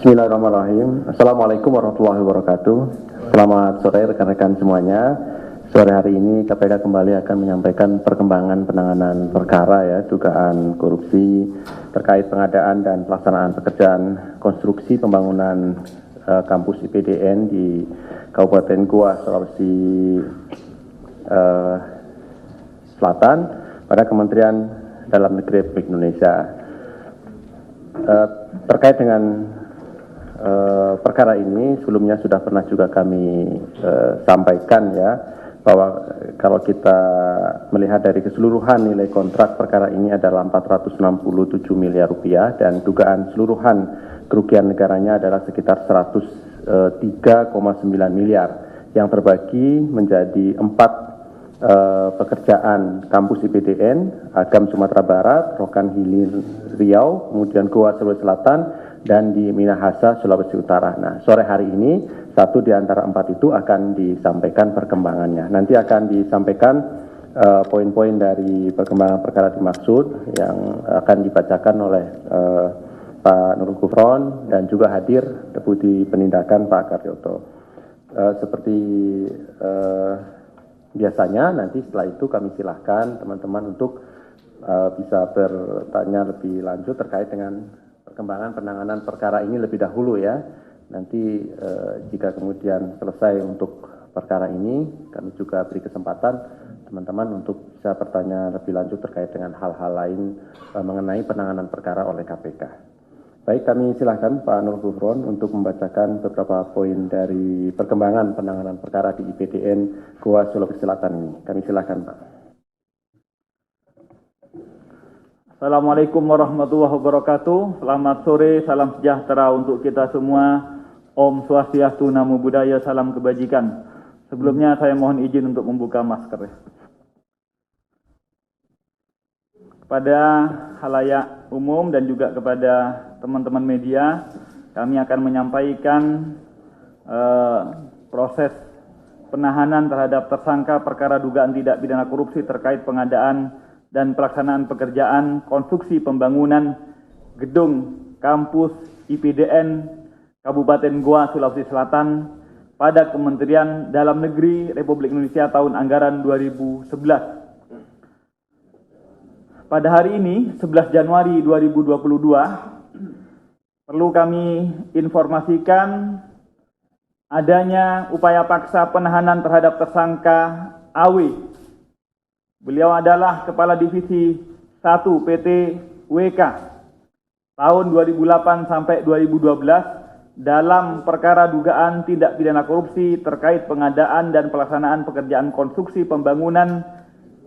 Bismillahirrahmanirrahim. Assalamualaikum warahmatullahi wabarakatuh. Selamat sore rekan-rekan semuanya. Sore hari ini KPK kembali akan menyampaikan perkembangan penanganan perkara dugaan korupsi terkait pengadaan dan pelaksanaan pekerjaan konstruksi pembangunan kampus IPDN di Kabupaten Goa, Sulawesi Selatan pada Kementerian Dalam Negeri Republik Indonesia. Terkait dengan perkara ini sebelumnya sudah pernah juga kami sampaikan bahwa kalau kita melihat dari keseluruhan nilai kontrak perkara ini adalah 467 miliar rupiah dan dugaan seluruhan kerugian negaranya adalah sekitar 103,9 miliar yang terbagi menjadi 4 pekerjaan kampus IPDN, Agam Sumatera Barat, Rokan Hilir Riau, kemudian Goa Sulawesi Selatan, dan di Minahasa Sulawesi Utara. Nah, sore hari ini satu di antara 4 itu akan disampaikan perkembangannya. Nanti akan disampaikan poin-poin dari perkembangan perkara dimaksud yang akan dibacakan oleh Pak Nurul Gufron dan juga hadir Deputi Penindakan Pak Karyoto. Seperti biasanya nanti setelah itu kami silahkan teman-teman untuk bisa bertanya lebih lanjut terkait dengan perkembangan penanganan perkara ini lebih dahulu Nanti jika kemudian selesai untuk perkara ini, kami juga beri kesempatan teman-teman untuk bisa bertanya lebih lanjut terkait dengan hal-hal lain mengenai penanganan perkara oleh KPK. Baik, kami silahkan Pak Nurul Gufron untuk membacakan beberapa poin dari perkembangan penanganan perkara di IPDN Goa Sulawesi Selatan ini. Kami silahkan Pak. Assalamualaikum warahmatullahi wabarakatuh. Selamat sore, salam sejahtera untuk kita semua. Om Swastiastu, Namo Buddhaya, salam kebajikan. Sebelumnya saya mohon izin untuk membuka masker. Kepada halayak umum dan juga kepada teman-teman media, kami akan menyampaikan proses penahanan terhadap tersangka perkara dugaan tindak pidana korupsi terkait pengadaan dan pelaksanaan pekerjaan konstruksi pembangunan gedung kampus IPDN Kabupaten Goa Sulawesi Selatan pada Kementerian Dalam Negeri Republik Indonesia tahun anggaran 2011. Pada hari ini, 11 Januari 2022, perlu kami informasikan adanya upaya paksa penahanan terhadap tersangka AW. Beliau adalah Kepala Divisi 1 PT WK tahun 2008 sampai 2012 dalam perkara dugaan tindak pidana korupsi terkait pengadaan dan pelaksanaan pekerjaan konstruksi pembangunan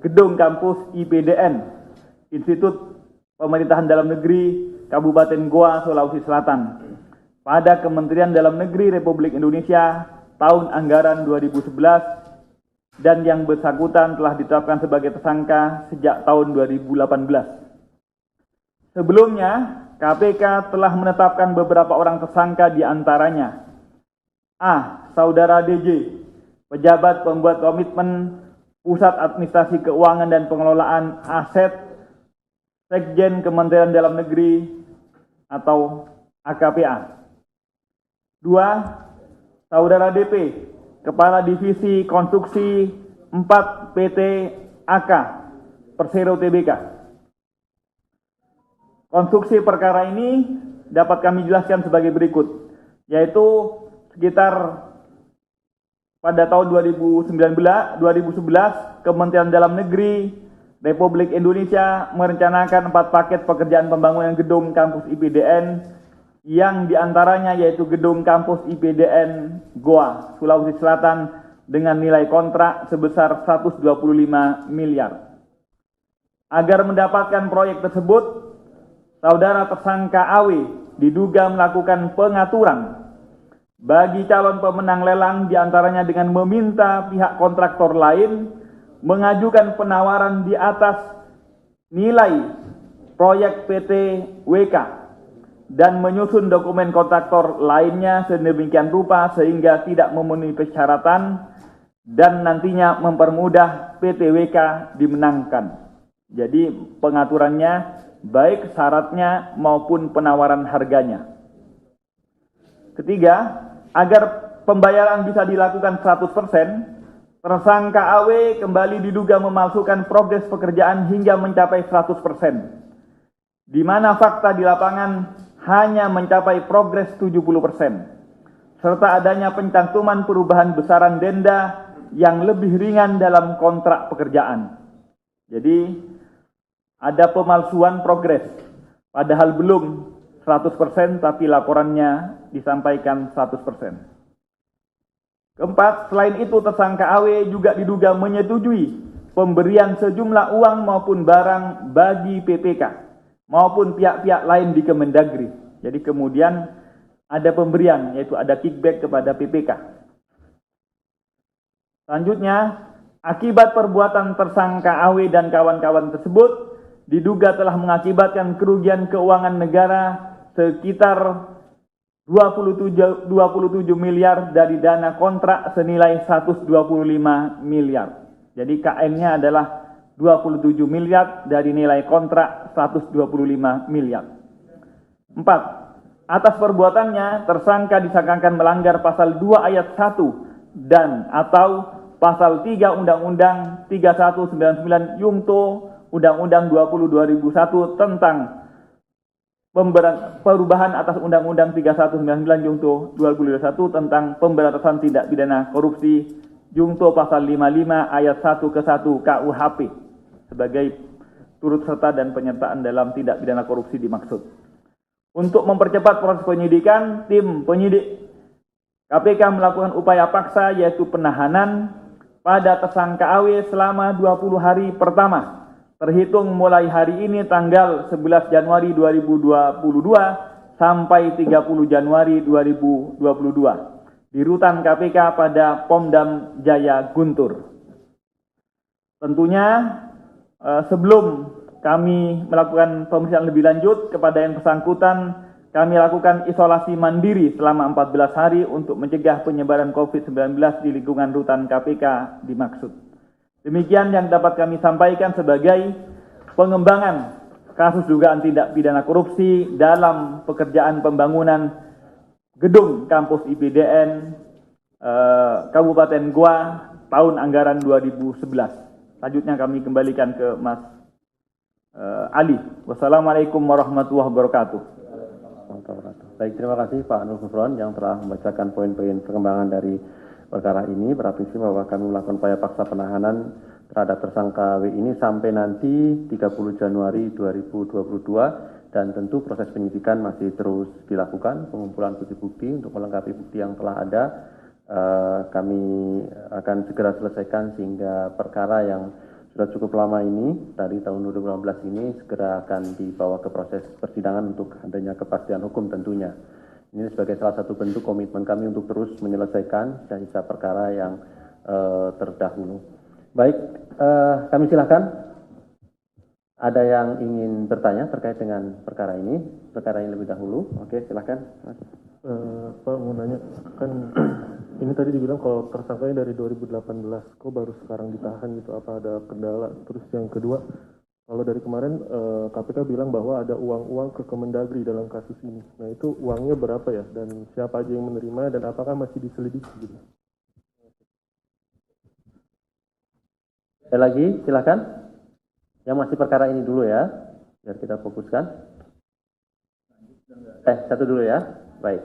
gedung kampus IPDN, Institut Pemerintahan Dalam Negeri Kabupaten Goa, Sulawesi Selatan, pada Kementerian Dalam Negeri Republik Indonesia tahun anggaran 2011 dan yang bersangkutan telah ditetapkan sebagai tersangka sejak tahun 2018. Sebelumnya, KPK telah menetapkan beberapa orang tersangka di antaranya A. Saudara DJ, pejabat pembuat komitmen Pusat Administrasi Keuangan dan Pengelolaan Aset Sekjen Kementerian Dalam Negeri atau AKPA. 2. Saudara DP, Kepala Divisi Konstruksi 4 PT AK Persero Tbk. Konstruksi perkara ini dapat kami jelaskan sebagai berikut, yaitu sekitar pada tahun 2011 Kementerian Dalam Negeri Republik Indonesia merencanakan 4 paket pekerjaan pembangunan gedung kampus IPDN yang diantaranya yaitu gedung kampus IPDN Goa, Sulawesi Selatan dengan nilai kontrak sebesar 125 miliar. Agar mendapatkan proyek tersebut, saudara tersangka AW diduga melakukan pengaturan bagi calon pemenang lelang diantaranya dengan meminta pihak kontraktor lain mengajukan penawaran di atas nilai proyek PT WK dan menyusun dokumen kontraktor lainnya sedemikian rupa sehingga tidak memenuhi persyaratan dan nantinya mempermudah PT WK dimenangkan. Jadi pengaturannya baik syaratnya maupun penawaran harganya. Ketiga, agar pembayaran bisa dilakukan 100%, tersangka AW kembali diduga memalsukan progres pekerjaan hingga mencapai 100%, di mana fakta di lapangan hanya mencapai progres 70%, serta adanya pencantuman perubahan besaran denda yang lebih ringan dalam kontrak pekerjaan. Jadi, ada pemalsuan progres, padahal belum 100% tapi laporannya disampaikan 100%. Keempat, selain itu tersangka AW juga diduga menyetujui pemberian sejumlah uang maupun barang bagi PPK maupun pihak-pihak lain di Kemendagri. Jadi kemudian ada pemberian, yaitu ada kickback kepada PPK. Selanjutnya, akibat perbuatan tersangka AW dan kawan-kawan tersebut diduga telah mengakibatkan kerugian keuangan negara sekitar 27 miliar dari dana kontrak senilai 125 miliar. Jadi KN-nya adalah 27 miliar dari nilai kontrak 125 miliar. 4. Atas perbuatannya, tersangka disangkakan melanggar pasal 2 ayat 1 dan atau pasal 3 Undang-Undang 3199 Yungto Undang-Undang 20 2001 tentang perubahan atas Undang-Undang 3199 Jungto 2021 tentang pemberantasan tindak pidana korupsi Jungto pasal 55 ayat 1 ke 1 KUHP sebagai turut serta dan penyertaan dalam tindak pidana korupsi dimaksud. Untuk mempercepat proses penyidikan, tim penyidik KPK melakukan upaya paksa yaitu penahanan pada tersangka AW selama 20 hari pertama terhitung mulai hari ini tanggal 11 Januari 2022 sampai 30 Januari 2022 di rutan KPK pada Pomdam Jaya Guntur. Tentunya sebelum kami melakukan pemeriksaan lebih lanjut kepada yang bersangkutan, kami lakukan isolasi mandiri selama 14 hari untuk mencegah penyebaran COVID-19 di lingkungan rutan KPK dimaksud. Demikian yang dapat kami sampaikan sebagai pengembangan kasus dugaan tindak pidana korupsi dalam pekerjaan pembangunan gedung kampus IPDN Kabupaten Goa tahun anggaran 2011. Selanjutnya kami kembalikan ke Mas Ali. Wassalamualaikum warahmatullahi wabarakatuh. Baik, terima kasih Pak Nur Gufron yang telah membacakan poin-poin perkembangan dari perkara ini. Berasumsi bahwa kami melakukan upaya paksa penahanan terhadap tersangka W ini sampai nanti 30 Januari 2022 dan tentu proses penyidikan masih terus dilakukan, pengumpulan bukti-bukti untuk melengkapi bukti yang telah ada. Kami akan segera selesaikan sehingga perkara yang sudah cukup lama ini dari tahun 2015 ini segera akan dibawa ke proses persidangan untuk adanya kepastian hukum tentunya. Ini sebagai salah satu bentuk komitmen kami untuk terus menyelesaikan sisa perkara yang terdahulu. Baik, kami silakan. Ada yang ingin bertanya terkait dengan perkara ini lebih dahulu. Oke, silakan, Mas. Pak mau nanya, kan ini tadi dibilang kalau tersangkanya dari 2018, kok baru sekarang ditahan gitu? Apa ada kendala? Terus yang kedua, kalau dari kemarin KPK bilang bahwa ada uang-uang ke Kemendagri dalam kasus ini. Nah itu uangnya berapa ya? Dan siapa aja yang menerima dan apakah masih diselidiki gitu? Sekali lagi, silakan. Yang masih perkara ini dulu ya, biar kita fokuskan. Satu dulu ya. Baik.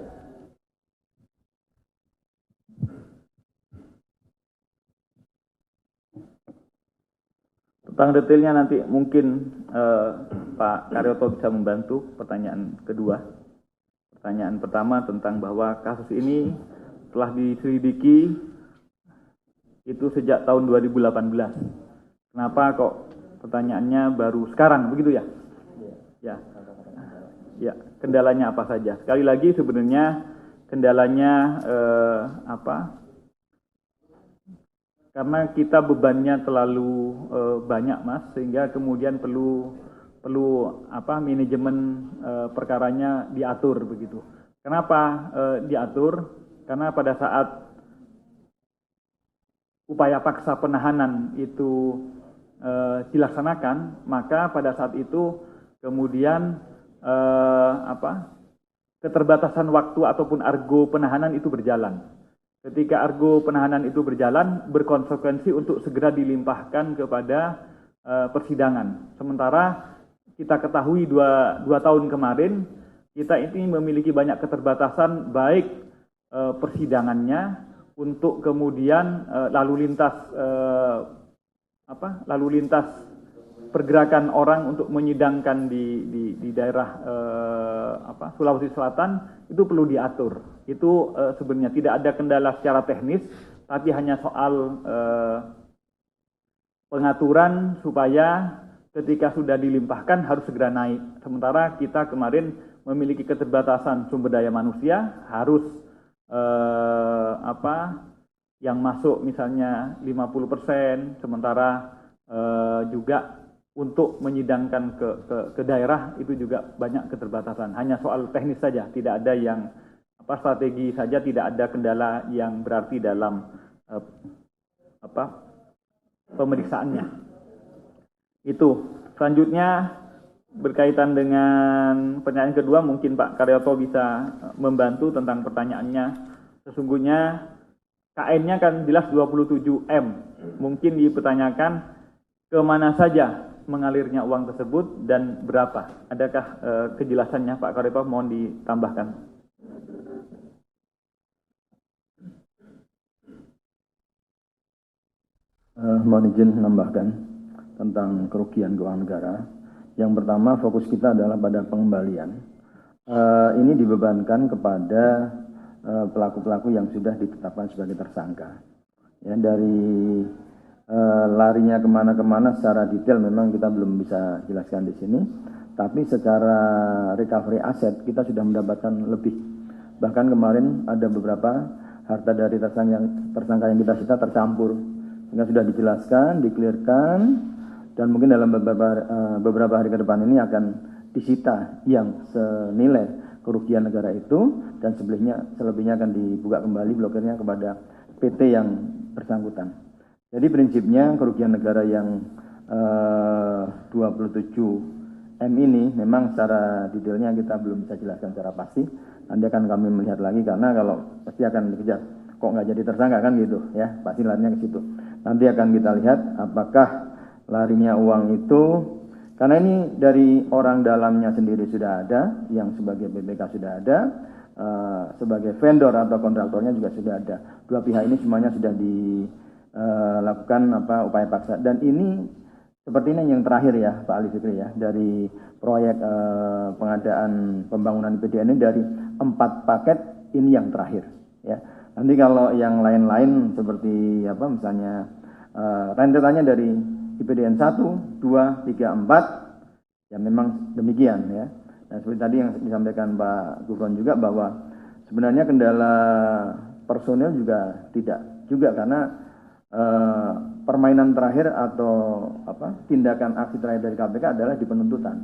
Tentang detailnya nanti mungkin Pak Karyoto bisa membantu. Pertanyaan kedua. Pertanyaan pertama tentang bahwa kasus ini telah diselidiki itu sejak tahun 2018. Kenapa kok pertanyaannya baru sekarang, begitu ya? Ya, kendalanya apa saja? Sekali lagi sebenarnya kendalanya karena kita bebannya terlalu banyak, Mas, sehingga kemudian perlu manajemen perkaranya diatur begitu. Kenapa diatur? Karena pada saat upaya paksa penahanan itu dilaksanakan, maka pada saat itu kemudian keterbatasan waktu ataupun argo penahanan itu berjalan. Ketika argo penahanan itu berjalan, berkonsekuensi untuk segera dilimpahkan kepada persidangan. Sementara kita ketahui dua tahun kemarin, kita ini memiliki banyak keterbatasan baik persidangannya untuk kemudian lalu lintas pergerakan orang untuk menyidangkan di daerah Sulawesi Selatan itu perlu diatur. Itu sebenarnya tidak ada kendala secara teknis, tapi hanya soal pengaturan supaya ketika sudah dilimpahkan harus segera naik. Sementara kita kemarin memiliki keterbatasan sumber daya manusia, harus yang masuk misalnya 50%, sementara juga untuk menyidangkan ke daerah itu juga banyak keterbatasan. Hanya soal teknis saja, tidak ada yang strategi saja, tidak ada kendala yang berarti dalam pemeriksaannya. Itu. Selanjutnya berkaitan dengan pertanyaan kedua, mungkin Pak Karyoto bisa membantu tentang pertanyaannya. Sesungguhnya KN-nya kan jelas 27M. Mungkin dipertanyakan kemana saja mengalirnya uang tersebut dan berapa. Adakah kejelasannya Pak Karyoto, mohon ditambahkan. Mohon izin menambahkan tentang kerugian keuangan negara. Yang pertama, fokus kita adalah pada pengembalian. Ini dibebankan kepada pelaku-pelaku yang sudah ditetapkan sebagai tersangka. Ya, dari larinya kemana-kemana secara detail memang kita belum bisa jelaskan di sini. Tapi secara recovery aset kita sudah mendapatkan lebih. Bahkan kemarin ada beberapa harta dari tersangka yang kita sita tercampur. Sehingga sudah dijelaskan, dikelirkan, dan mungkin dalam beberapa hari ke depan ini akan disita yang senilai kerugian negara itu, dan selebihnya akan dibuka kembali blokirnya kepada PT yang bersangkutan. Jadi prinsipnya kerugian negara yang 27M ini memang secara detailnya kita belum bisa jelaskan secara pasti. Nanti akan kami melihat lagi, karena kalau pasti akan dikejar, kok nggak jadi tersangka kan gitu ya, pasti larinya ke situ. Nanti akan kita lihat apakah larinya uang itu, karena ini dari orang dalamnya sendiri sudah ada, yang sebagai BPK sudah ada, sebagai vendor atau kontraktornya juga sudah ada. Dua pihak ini semuanya sudah dilakukan upaya paksa. Dan ini sepertinya yang terakhir ya Pak Ali Fikri ya, dari proyek pengadaan pembangunan IPDN ini, dari 4 paket ini yang terakhir ya. Nanti kalau yang lain-lain seperti misalnya rentetannya dari IPDN 1, 2, 3, 4 ya memang demikian ya. Dan seperti tadi yang disampaikan Pak Gufron juga, bahwa sebenarnya kendala personil juga tidak juga, karena permainan terakhir atau tindakan aksi terakhir dari KPK adalah di penuntutan.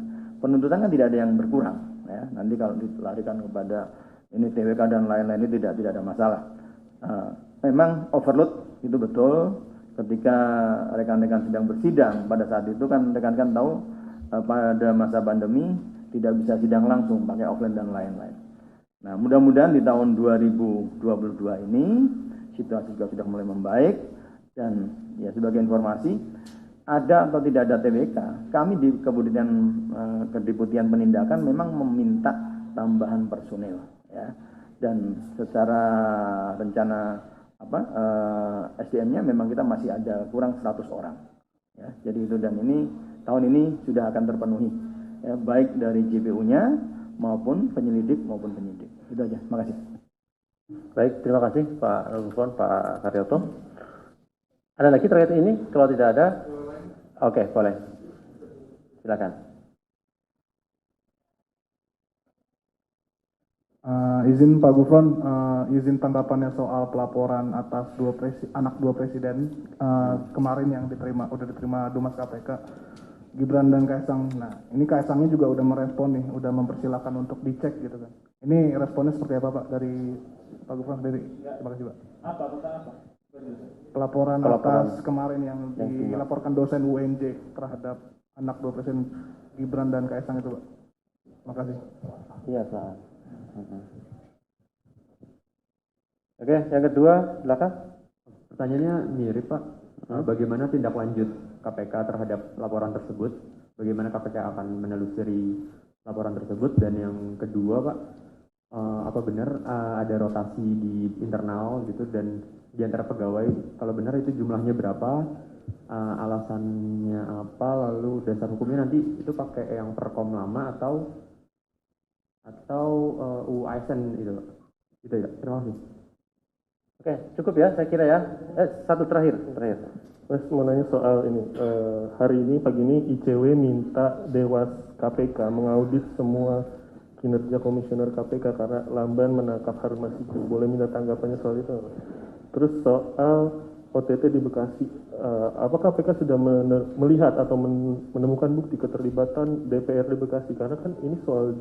Penuntutan kan tidak ada yang berkurang ya. Nanti kalau dilarikan kepada ini TWK dan lain-lain ini tidak ada masalah. Memang overload itu betul. Ketika rekan-rekan sedang bersidang pada saat itu kan rekan-rekan tahu pada masa pandemi tidak bisa sidang langsung, pakai offline dan lain-lain. Nah, mudah-mudahan di tahun 2022 ini situasi juga sudah mulai membaik. Dan ya, sebagai informasi, ada atau tidak ada TWK, kami di Kedeputian Penindakan memang meminta tambahan personil ya. Dan secara rencana SDM-nya memang kita masih ada kurang 100 orang ya. Jadi itu, dan ini tahun ini sudah akan terpenuhi ya, baik dari JPU-nya maupun penyelidik maupun penyidik. Itu aja, terima kasih. Baik, terima kasih Pak Gufron, Pak Karyoto. Ada lagi terkait ini? Kalau tidak ada, oke, boleh. Silakan. Izin Pak Gufron, izin tanggapannya soal pelaporan atas anak dua presiden kemarin yang udah diterima Dumas KPK, Gibran dan Kaisang. Nah, ini Kaisangnya juga udah merespon nih, udah mempersilahkan untuk dicek gitu kan. Ini responnya seperti apa Pak dari Pak Gufron sendiri? Terima kasih Pak. Apa? Pelaporan atas kemarin yang dilaporkan dosen UNJ terhadap anak dua presiden Gibran dan Kaisang itu Pak. Terima kasih. Iya Pak. Oke, yang kedua, silakan. Pertanyaannya mirip Pak, bagaimana tindak lanjut KPK terhadap laporan tersebut? Bagaimana KPK akan menelusuri laporan tersebut? Dan yang kedua Pak, apa benar ada rotasi di internal gitu dan di antara pegawai, kalau benar itu jumlahnya berapa, alasannya apa, lalu dasar hukumnya nanti itu pakai yang perkom lama atau UU ASN itu Pak? Gitu ya, terima kasih. Oke, cukup ya, saya kira ya. Satu terakhir. Mas mau nanya soal ini, hari ini pagi ini ICW minta Dewas KPK mengaudit semua kinerja komisioner KPK karena lamban menangkap Harun Masiku. Boleh minta tanggapannya soal itu? Terus soal OTT di Bekasi, apakah KPK sudah melihat atau menemukan bukti keterlibatan DPRD Bekasi? Karena kan ini soal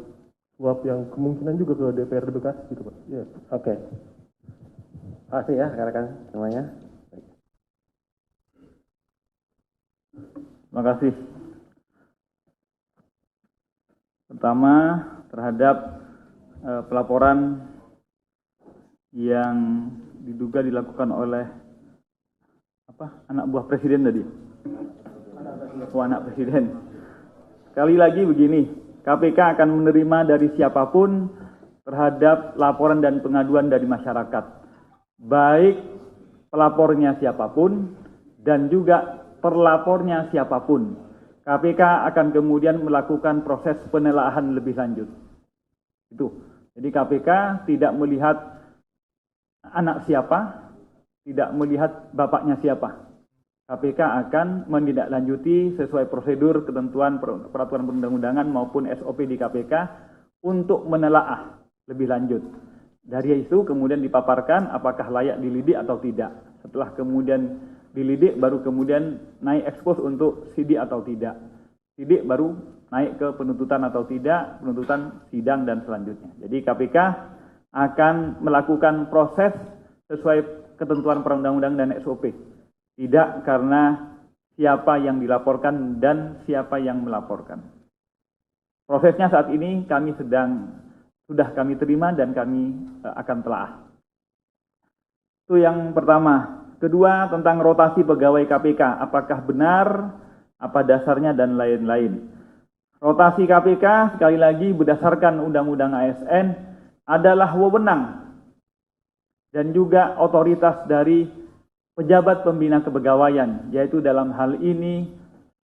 suap yang kemungkinan juga ke DPRD Bekasi gitu Pak. Ya. Oke. Makasih ya rekan-rekan semuanya. Terima kasih. Pertama, terhadap pelaporan yang diduga dilakukan oleh anak buah presiden tadi. Anak presiden. Sekali lagi begini, KPK akan menerima dari siapapun terhadap laporan dan pengaduan dari masyarakat. Baik pelapornya siapapun dan juga terlapornya siapapun. KPK akan kemudian melakukan proses penelaahan lebih lanjut. Itu. Jadi KPK tidak melihat anak siapa, tidak melihat bapaknya siapa. KPK akan menindaklanjuti sesuai prosedur, ketentuan, peraturan perundang-undangan maupun SOP di KPK untuk menelaah lebih lanjut. Dari itu kemudian dipaparkan apakah layak dilidik atau tidak. Setelah kemudian dilidik baru kemudian naik ekspos untuk sidik atau tidak. Sidik baru naik ke penuntutan atau tidak, penuntutan sidang dan selanjutnya. Jadi KPK akan melakukan proses sesuai ketentuan perundang-undangan dan SOP. Tidak karena siapa yang dilaporkan dan siapa yang melaporkan. Prosesnya saat ini sudah kami terima dan kami akan telaah. Itu yang pertama. Kedua, tentang rotasi pegawai KPK. Apakah benar, apa dasarnya, dan lain-lain. Rotasi KPK, sekali lagi berdasarkan Undang-Undang ASN, adalah wewenang dan juga otoritas dari pejabat pembina kepegawaian, yaitu dalam hal ini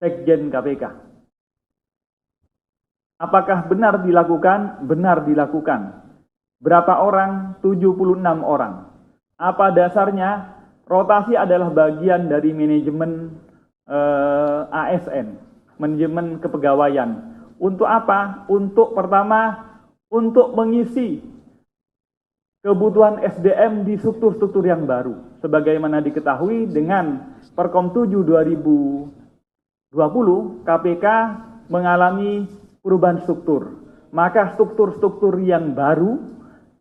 Sekjen KPK. Apakah benar dilakukan? Benar dilakukan. Berapa orang? 76 orang. Apa dasarnya? Rotasi adalah bagian dari manajemen ASN, manajemen kepegawaian. Untuk apa? Untuk pertama, untuk mengisi kebutuhan SDM di struktur-struktur yang baru. Sebagaimana diketahui dengan Perkom 7 2020, KPK mengalami perubahan struktur. Maka struktur-struktur yang baru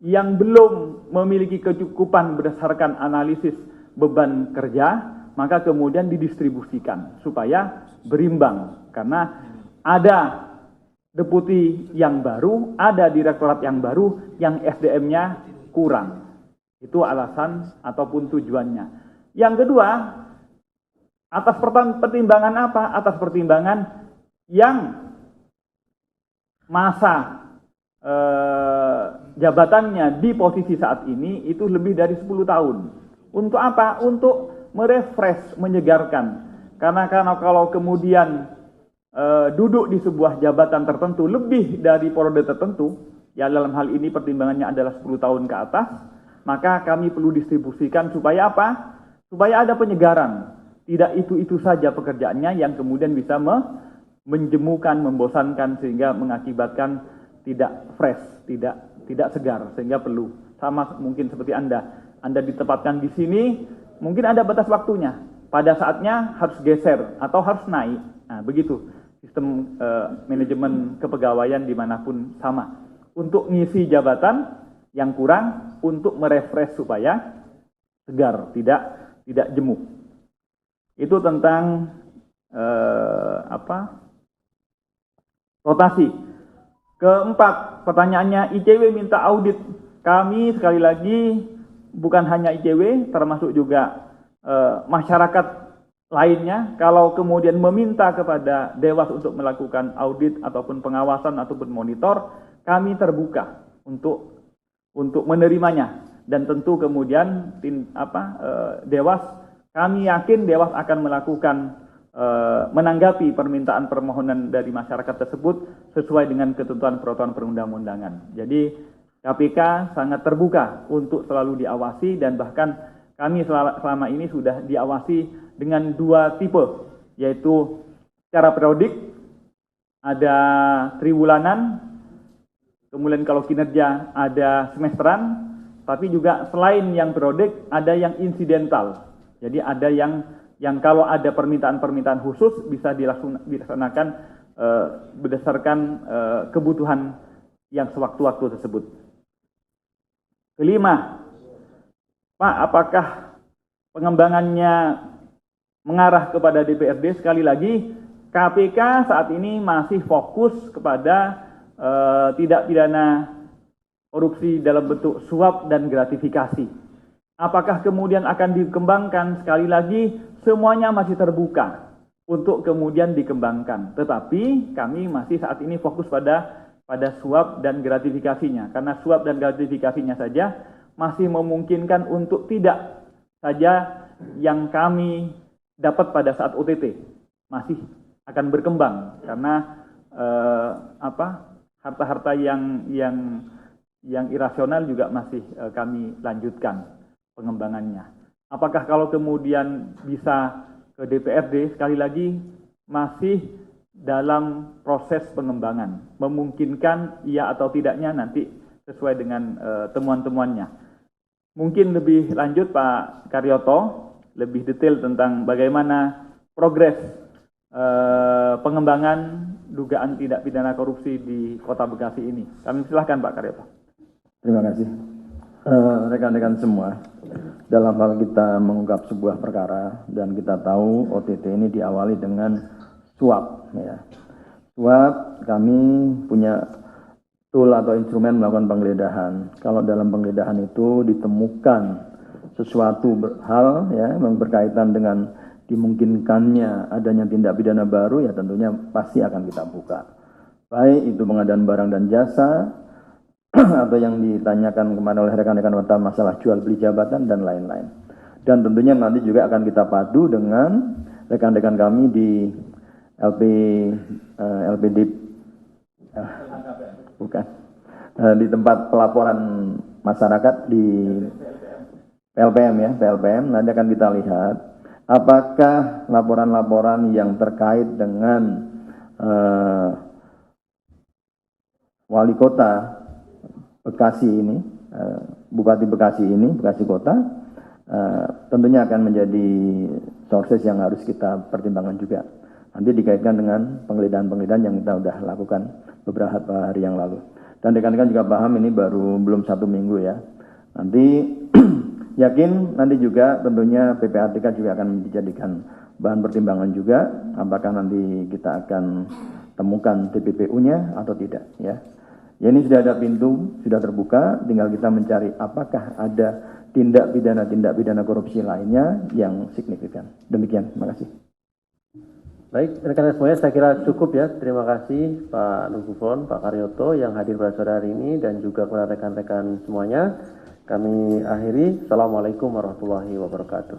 yang belum memiliki kecukupan berdasarkan analisis beban kerja, maka kemudian didistribusikan supaya berimbang. Karena ada deputi yang baru, ada direktorat yang baru yang SDM-nya kurang. Itu alasan ataupun tujuannya. Yang kedua, atas pertimbangan apa? Atas pertimbangan yang masa jabatannya di posisi saat ini itu lebih dari 10 tahun. Untuk apa? Untuk merefresh, menyegarkan. Karena kalau kemudian duduk di sebuah jabatan tertentu lebih dari periode tertentu, ya dalam hal ini pertimbangannya adalah 10 tahun ke atas, maka kami perlu distribusikan supaya apa? Supaya ada penyegaran. Tidak itu-itu saja pekerjaannya yang kemudian bisa menjemukan, membosankan sehingga mengakibatkan tidak fresh, tidak segar, sehingga perlu. Sama mungkin seperti Anda ditempatkan di sini, mungkin ada batas waktunya. Pada saatnya harus geser atau harus naik. Nah, begitu sistem manajemen kepegawaian dimanapun sama. Untuk ngisi jabatan yang kurang, untuk merefresh supaya segar, tidak jemu. Itu tentang rotasi. Keempat, pertanyaannya ICW minta audit. Kami sekali lagi bukan hanya ICW, termasuk juga masyarakat lainnya, kalau kemudian meminta kepada Dewas untuk melakukan audit ataupun pengawasan ataupun monitor, kami terbuka untuk menerimanya. Dan tentu kemudian Dewas, kami yakin Dewas akan melakukan menanggapi permintaan permohonan dari masyarakat tersebut sesuai dengan ketentuan peraturan perundang-undangan. Jadi KPK sangat terbuka untuk selalu diawasi, dan bahkan kami selama ini sudah diawasi dengan 2 tipe, yaitu secara periodik, ada triwulanan, kemudian kalau kinerja ada semesteran, tapi juga selain yang periodik ada yang insidental. Jadi ada yang kalau ada permintaan-permintaan khusus bisa dilaksanakan berdasarkan kebutuhan yang sewaktu-waktu tersebut. Kelima, Pak, apakah pengembangannya mengarah kepada DPRD? Sekali lagi, KPK saat ini masih fokus kepada tindak pidana korupsi dalam bentuk suap dan gratifikasi. Apakah kemudian akan dikembangkan? Sekali lagi, semuanya masih terbuka untuk kemudian dikembangkan. Tetapi kami masih saat ini fokus pada suap dan gratifikasinya. Karena suap dan gratifikasinya saja masih memungkinkan untuk tidak saja yang kami dapat pada saat OTT, masih akan berkembang karena harta-harta yang irasional juga masih kami lanjutkan pengembangannya. Apakah kalau kemudian bisa ke DPRD, sekali lagi masih dalam proses pengembangan, memungkinkan iya atau tidaknya nanti sesuai dengan temuan-temuannya. Mungkin lebih lanjut Pak Karyoto, lebih detail tentang bagaimana progres pengembangan dugaan tindak pidana korupsi di Kota Bekasi ini. Kami silahkan Pak Karyoto. Terima kasih. Rekan-rekan semua, dalam hal kita mengungkap sebuah perkara dan kita tahu OTT ini diawali dengan suap. Ya. Suap, kami punya tool atau instrumen melakukan penggeledahan. Kalau dalam penggeledahan itu ditemukan sesuatu hal ya yang berkaitan dengan dimungkinkannya adanya tindak pidana baru, ya tentunya pasti akan kita buka. Baik itu pengadaan barang dan jasa atau yang ditanyakan kemarin oleh rekan-rekan wartawan masalah jual beli jabatan dan lain-lain. Dan tentunya nanti juga akan kita padu dengan rekan-rekan kami di di tempat pelaporan masyarakat di PLPM ya, PLPM. Nanti akan kita lihat apakah laporan-laporan yang terkait dengan wali kota Bekasi ini, Bupati Bekasi ini, Bekasi Kota, tentunya akan menjadi sources yang harus kita pertimbangkan juga. Nanti dikaitkan dengan penggeledahan-penggeledahan yang kita sudah lakukan beberapa hari yang lalu. Dan rekan-rekan juga paham ini belum 1 minggu ya. Nanti yakin nanti juga tentunya PPATK juga akan dijadikan bahan pertimbangan juga. Apakah nanti kita akan temukan TPPU-nya atau tidak ya. Ya ini sudah ada pintu, sudah terbuka, tinggal kita mencari apakah ada tindak pidana korupsi lainnya yang signifikan. Demikian, terima kasih. Baik, rekan-rekan semuanya, saya kira cukup ya. Terima kasih Pak Nugufron, Pak Karyoto yang hadir pada sore hari ini dan juga kepada rekan-rekan semuanya. Kami akhiri. Assalamualaikum warahmatullahi wabarakatuh.